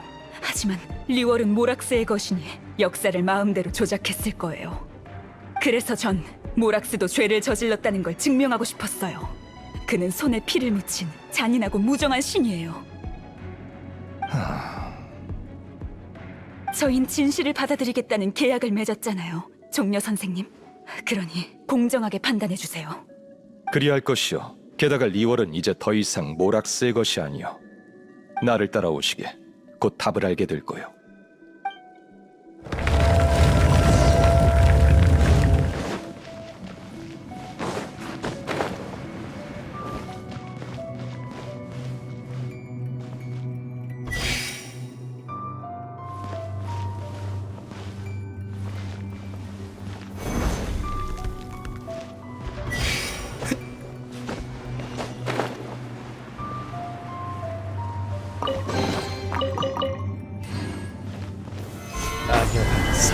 B: 하지만 리월은 모락스의 것이니 역사를 마음대로 조작했을 거예요. 그래서 전 모락스도 죄를 저질렀다는 걸 증명하고 싶었어요. 그는 손에 피를 묻힌 잔인하고 무정한 신이에요. 저흰 진실을 받아들이겠다는 계약을 맺었잖아요, 종려 선생님. 그러니 공정하게 판단해 주세요.
A: 그리할 것이요. 게다가 리월은 이제 더 이상 모락스의 것이 아니요. 나를 따라오시게. 곧 답을 알게 될 거요. 강요하면서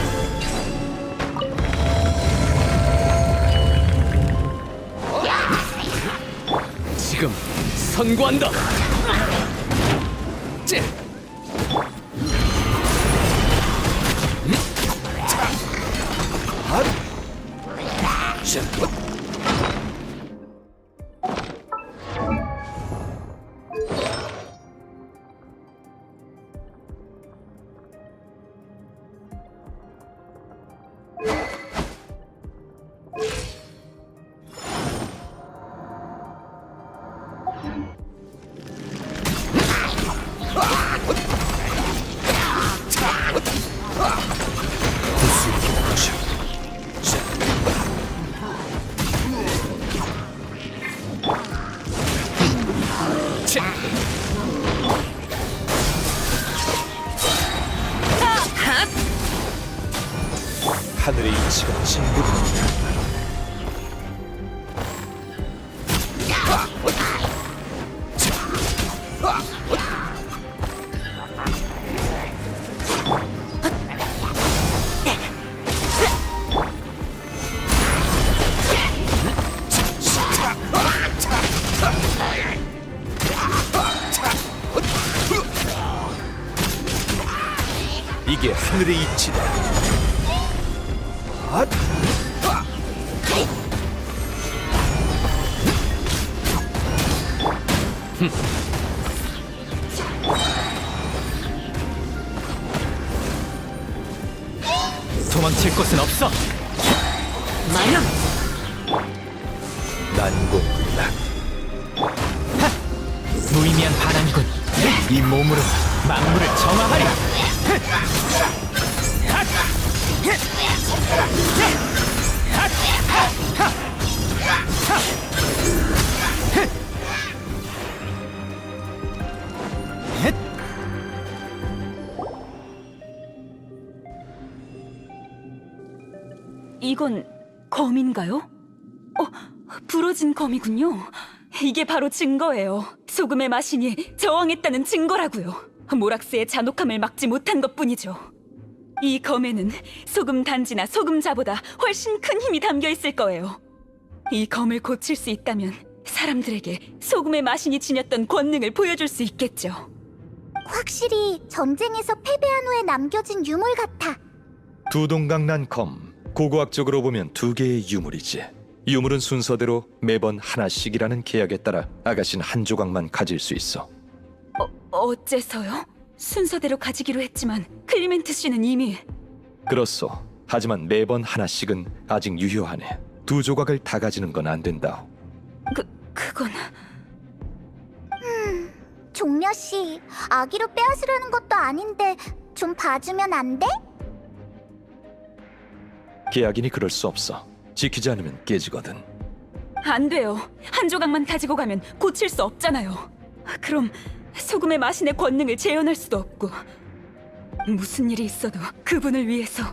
G: 지금 선고한다. 째.
A: 하늘의 이치가 진국입니다. 이게 하늘의 이치다.
H: 도망칠 곳은 없어.
B: 마냥
A: 난공불락.
H: 무의미한 반항이군. 이 몸으로 만물을 정화하리.
B: 이건 검인가요? 부러진 검이군요. 이게 바로 증거예요. 소금의 마신이 저항했다는 증거라고요. 모락스의 잔혹함을 막지 못한 것뿐이죠. 이 검에는 소금 단지나 소금자보다 훨씬 큰 힘이 담겨 있을 거예요. 이 검을 고칠 수 있다면 사람들에게 소금의 마신이 지녔던 권능을 보여줄 수 있겠죠.
D: 확실히 전쟁에서 패배한 후에 남겨진 유물 같아.
A: 두 동강 난 검. 고고학적으로 보면 두 개의 유물이지. 유물은 순서대로 매번 하나씩이라는 계약에 따라 아가씨는 한 조각만 가질 수 있어.
B: 어째서요? 순서대로 가지기로 했지만 클리멘트 씨는 이미...
A: 그렇소. 하지만 매번 하나씩은 아직 유효하네. 두 조각을 다 가지는 건 안 된다.
B: 그건...
D: 종려 씨, 아기로 빼앗으려는 것도 아닌데 좀 봐주면 안 돼?
A: 계약이니 그럴 수 없어. 지키지 않으면 깨지거든.
B: 안 돼요. 한 조각만 가지고 가면 고칠 수 없잖아요. 그럼 소금의 마신의 권능을 재현할 수도 없고, 무슨 일이 있어도 그분을 위해서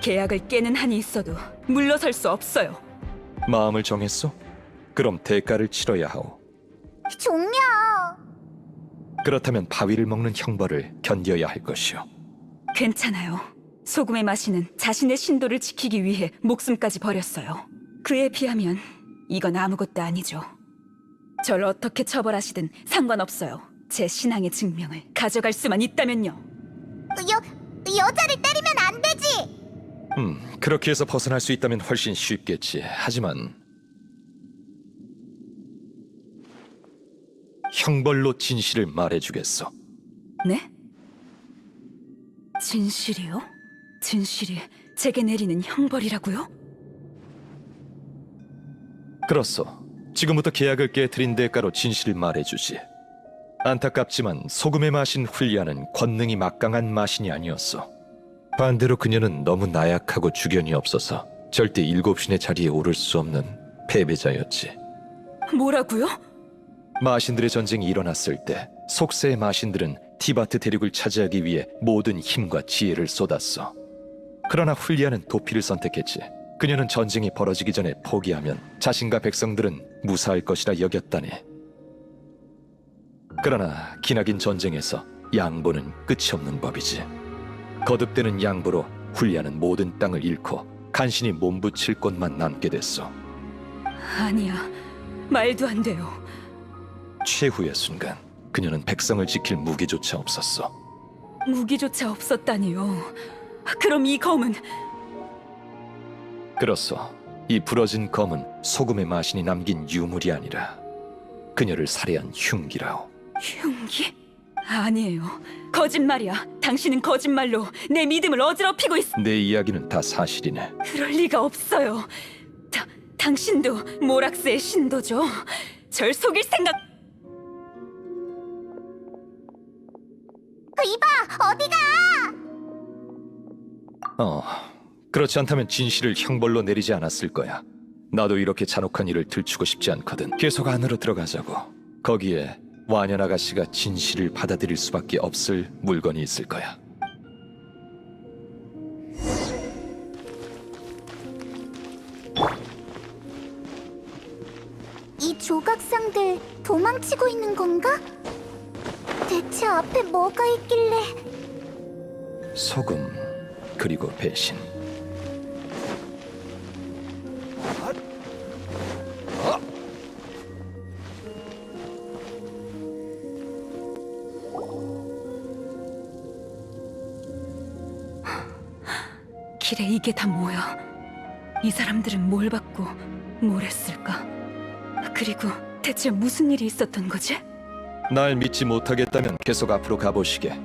B: 계약을 깨는 한이 있어도 물러설 수 없어요.
A: 마음을 정했소? 그럼 대가를 치러야 하오.
D: 종려!
A: 그렇다면 바위를 먹는 형벌을 견뎌야 할 것이오.
B: 괜찮아요. 소금의 마신은 자신의 신도를 지키기 위해 목숨까지 버렸어요. 그에 비하면 이건 아무것도 아니죠. 절 어떻게 처벌하시든 상관없어요. 제 신앙의 증명을 가져갈 수만 있다면요.
D: 여자를 때리면 안 되지!
A: 그렇게 해서 벗어날 수 있다면 훨씬 쉽겠지. 하지만 형벌로 진실을 말해주겠어.
B: 네? 진실이요? 진실이 제게 내리는 형벌이라고요?
A: 그렇소. 지금부터 계약을 깨뜨린 대가로 진실을 말해주지. 안타깝지만 소금의 마신 훌리아는 권능이 막강한 마신이 아니었어. 반대로 그녀는 너무 나약하고 주견이 없어서 절대 일곱신의 자리에 오를 수 없는 패배자였지.
B: 뭐라고요?
A: 마신들의 전쟁이 일어났을 때 속세의 마신들은 티바트 대륙을 차지하기 위해 모든 힘과 지혜를 쏟았어. 그러나 훌리아는 도피를 선택했지. 그녀는 전쟁이 벌어지기 전에 포기하면 자신과 백성들은 무사할 것이라 여겼다네. 그러나 기나긴 전쟁에서 양보는 끝이 없는 법이지. 거듭되는 양보로 훌리아는 모든 땅을 잃고 간신히 몸부칠 곳만 남게 됐어.
B: 아니야, 말도 안 돼요.
A: 최후의 순간 그녀는 백성을 지킬 무기조차 없었어.
B: 무기조차 없었다니요. 그럼 이 검은
A: 그렇소. 이 부러진 검은 소금의 마신이 남긴 유물이 아니라 그녀를 살해한 흉기라오.
B: 흉기? 아니에요. 거짓말이야. 당신은 거짓말로 내 믿음을 어지럽히고 있어.
A: 내 이야기는 다 사실이네.
B: 그럴 리가 없어요. 당신도 모락스의 신도죠. 절 속일 생각...
D: 이봐, 어디가?
A: 그렇지 않다면 진실을 형벌로 내리지 않았을 거야. 나도 이렇게 잔혹한 일을 들추고 싶지 않거든. 계속 안으로 들어가자고. 거기에 완연 아가씨가 진실을 받아들일 수밖에 없을 물건이 있을 거야.
D: 이 조각상들 도망치고 있는 건가? 대체 앞에 뭐가 있길래?
A: 소금 그리고 배신.
B: 길에 이게 다 뭐야? 이 사람들은 뭘 받고 뭘 했을까? 그리고 대체 무슨 일이 있었던 거지?
A: 날 믿지 못하겠다면 계속 앞으로 가보시게.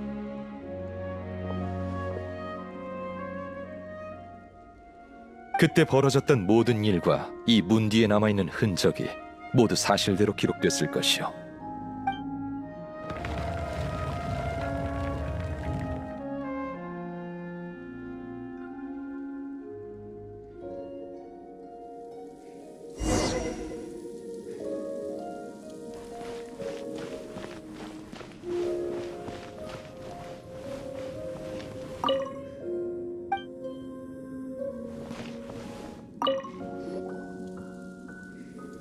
A: 그때 벌어졌던 모든 일과 이 문 뒤에 남아있는 흔적이 모두 사실대로 기록됐을 것이요.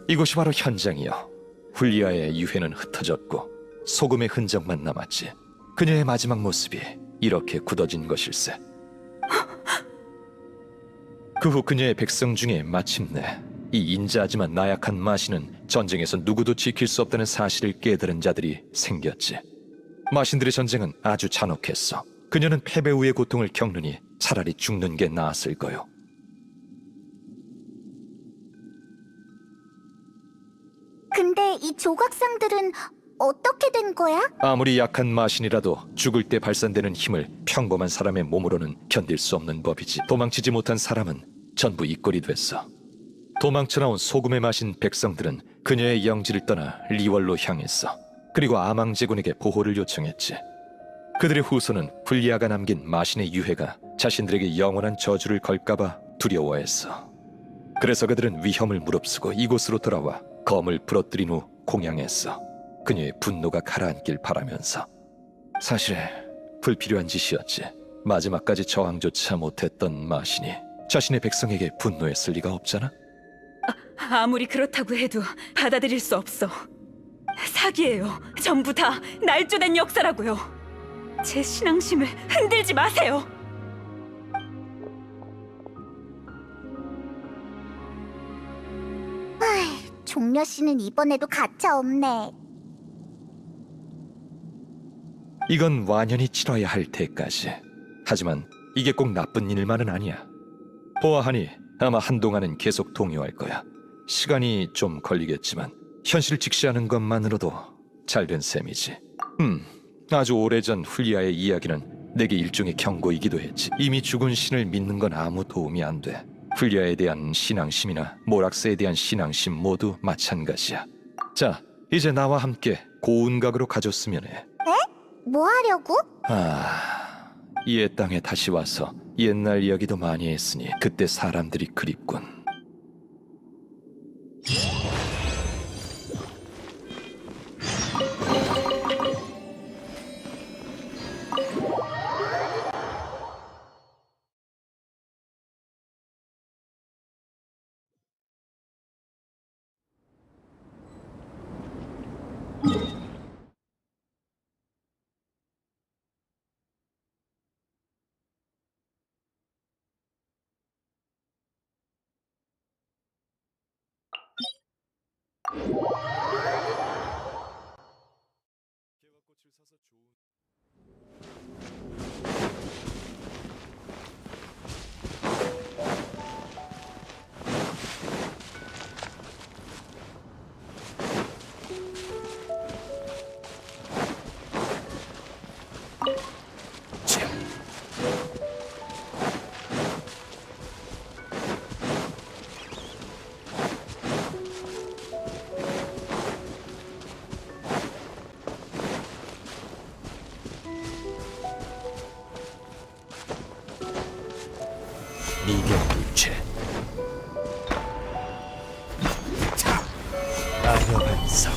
A: 이곳이 바로 현장이요. 훌리아의 유해는 흩어졌고 소금의 흔적만 남았지. 그녀의 마지막 모습이 이렇게 굳어진 것일세. 그 후 그녀의 백성 중에 마침내 이 인자하지만 나약한 마신은 전쟁에서 누구도 지킬 수 없다는 사실을 깨달은 자들이 생겼지. 마신들의 전쟁은 아주 잔혹했어. 그녀는 패배 후의 고통을 겪느니 차라리 죽는 게 나았을 거요.
D: 근데 이 조각상들은 어떻게 된 거야?
A: 아무리 약한 마신이라도 죽을 때 발산되는 힘을 평범한 사람의 몸으로는 견딜 수 없는 법이지. 도망치지 못한 사람은 전부 이 꼴이 됐어. 도망쳐 나온 소금의 마신 백성들은 그녀의 영지를 떠나 리월로 향했어. 그리고 아망제군에게 보호를 요청했지. 그들의 후손은 훌리아가 남긴 마신의 유해가 자신들에게 영원한 저주를 걸까봐 두려워했어. 그래서 그들은 위험을 무릅쓰고 이곳으로 돌아와 검을 부러뜨린 후 공양했어. 그녀의 분노가 가라앉길 바라면서. 사실 불필요한 짓이었지. 마지막까지 저항조차 못했던 마신이 자신의 백성에게 분노했을 리가 없잖아.
B: 아무리 그렇다고 해도 받아들일 수 없어. 사기예요. 전부 다 날조된 역사라고요. 제 신앙심을 흔들지 마세요.
D: 종려 씨는 이번에도 가차 없네.
A: 이건 완연히 치러야 할 때까지. 하지만 이게 꼭 나쁜 일만은 아니야. 보아하니 아마 한동안은 계속 동요할 거야. 시간이 좀 걸리겠지만 현실을 직시하는 것만으로도 잘된 셈이지. 아주 오래전 훌리아의 이야기는 내게 일종의 경고이기도 했지. 이미 죽은 신을 믿는 건 아무 도움이 안 돼. 훌리아에 대한 신앙심이나 모락스에 대한 신앙심 모두 마찬가지야. 자, 이제 나와 함께 고운각으로 가줬으면 해.
D: 뭐 하려고?
A: 이의 땅에 다시 와서 옛날 이야기도 많이 했으니 그때 사람들이 그립군. 미경불체 아녀반석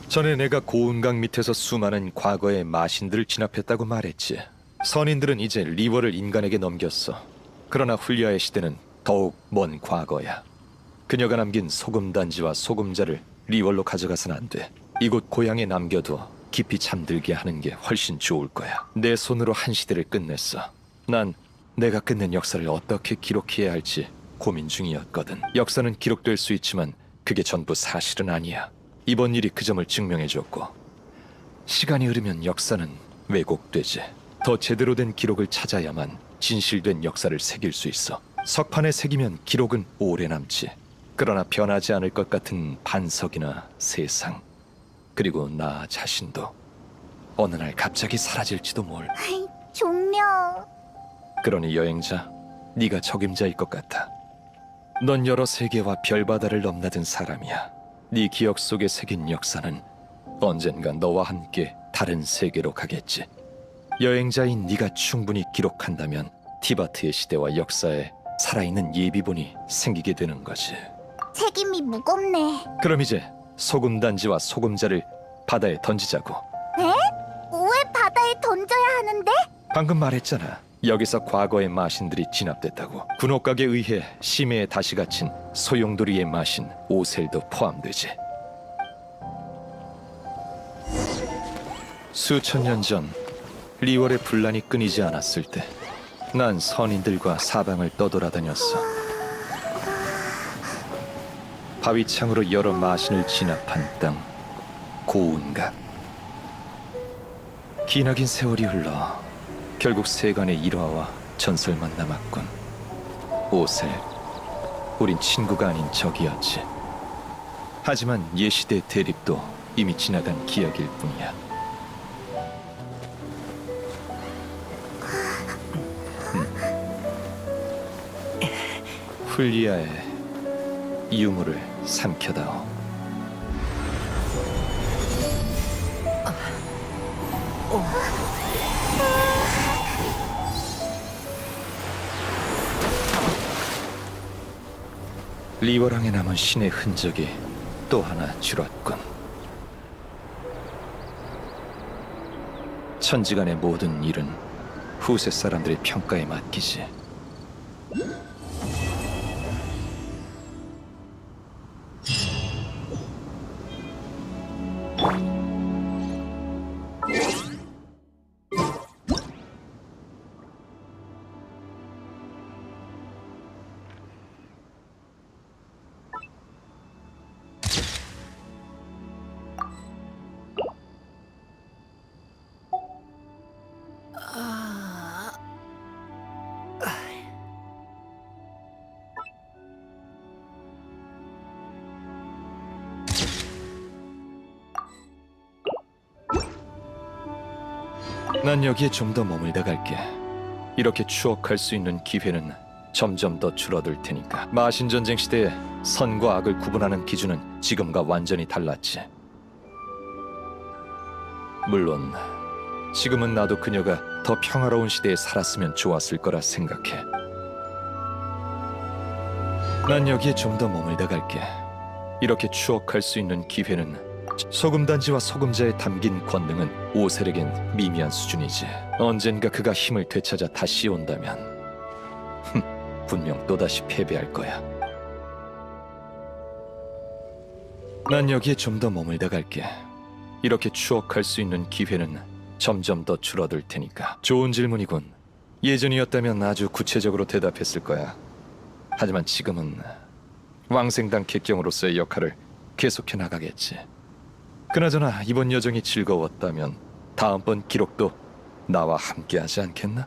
A: 전에 내가 고운강 밑에서 수많은 과거의 마신들을 진압했다고 말했지. 선인들은 이제 리월을 인간에게 넘겼어. 그러나 훌리아의 시대는 더욱 먼 과거야. 그녀가 남긴 소금단지와 소금자를 리월로 가져가선 안 돼. 이곳 고향에 남겨둬 깊이 잠들게 하는 게 훨씬 좋을 거야. 내 손으로 한 시대를 끝냈어. 난 내가 끝낸 역사를 어떻게 기록해야 할지 고민 중이었거든. 역사는 기록될 수 있지만 그게 전부 사실은 아니야. 이번 일이 그 점을 증명해줬고, 시간이 흐르면 역사는 왜곡되지. 더 제대로 된 기록을 찾아야만 진실된 역사를 새길 수 있어. 석판에 새기면 기록은 오래 남지. 그러나 변하지 않을 것 같은 반석이나 세상, 그리고 나 자신도 어느 날 갑자기 사라질지도 몰.
D: 종려.
A: 그러니 여행자, 네가 적임자일 것 같아. 넌 여러 세계와 별바다를 넘나든 사람이야. 네 기억 속에 새긴 역사는 언젠가 너와 함께 다른 세계로 가겠지. 여행자인 네가 충분히 기록한다면 티바트의 시대와 역사에 살아있는 예비본이 생기게 되는 거지.
D: 책임이 무겁네.
A: 그럼 이제 소금단지와 소금자를 바다에 던지자고.
D: 왜 바다에 던져야 하는데?
A: 방금 말했잖아. 여기서 과거의 마신들이 진압됐다고. 군옥각에 의해 심해에 다시 갇힌 소용돌이의 마신 오셀도 포함되지. 수천 년 전 리월의 분란이 끊이지 않았을 때 난 선인들과 사방을 떠돌아다녔어. 바위창으로 여러 마신을 진압한 땅, 고운각. 기나긴 세월이 흘러 결국 세간의 일화와 전설만 남았군. 오셀, 우린 친구가 아닌 적이었지. 하지만 예시대 대립도 이미 지나간 기억일 뿐이야. 훌리아의 유물을 삼켜다오. 리월항에 남은 신의 흔적이 또 하나 줄었군. 천지간의 모든 일은 후세 사람들의 평가에 맡기지. 난 여기에 좀 더 머물다 갈게. 이렇게 추억할 수 있는 기회는 점점 더 줄어들 테니까. 마신 전쟁 시대에 선과 악을 구분하는 기준은 지금과 완전히 달랐지. 물론 지금은 나도 그녀가 더 평화로운 시대에 살았으면 좋았을 거라 생각해. 난 여기에 좀 더 머물다 갈게. 이렇게 추억할 수 있는 기회는 소금단지와 소금자에 담긴 권능은 오셀에겐 미미한 수준이지. 언젠가 그가 힘을 되찾아 다시 온다면 분명 또다시 패배할 거야. 난 여기에 좀 더 머물다 갈게. 이렇게 추억할 수 있는 기회는 점점 더 줄어들 테니까. 좋은 질문이군. 예전이었다면 아주 구체적으로 대답했을 거야. 하지만 지금은 왕생당 객경으로서의 역할을 계속해 나가겠지. 그나저나 이번 여정이 즐거웠다면 다음번 기록도 나와 함께하지 않겠나?